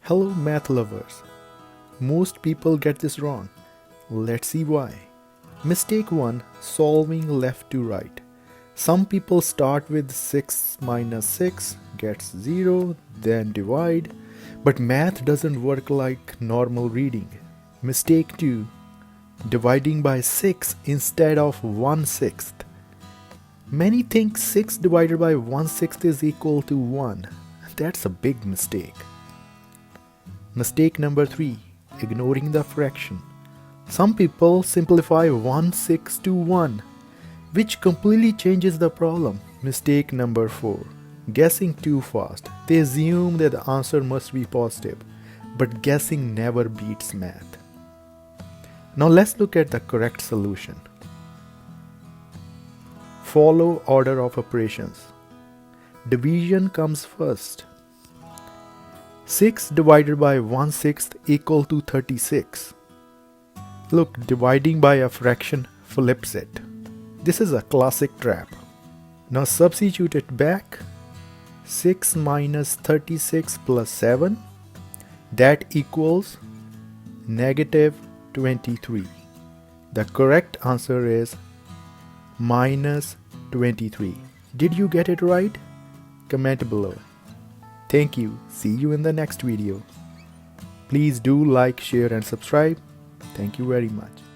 Hello math lovers. Most people get this wrong. Let's see why. Mistake 1. Solving left to right. Some people start with 6 minus 6 gets 0, then divide. But math doesn't work like normal reading. Mistake 2. Dividing by 6 instead of 1/6. Many think 6 divided by 1/6 is equal to 1. That's a big mistake. Mistake number 3. Ignoring the fraction. Some people simplify 1/6 to 1, which completely changes the problem. Mistake number 4. Guessing too fast. They assume that the answer must be positive, but guessing never beats math. Now let's look at the correct solution. Follow order of operations. Division comes first. 6 divided by 1/6 equal to 36. Look, dividing by a fraction flips it. This is a classic trap. Now substitute it back. 6 minus 36 plus 7. That equals negative 23. The correct answer is minus 23. Did you get it right? Comment below. Thank you. See you in the next video. Please do like, share and subscribe. Thank you very much.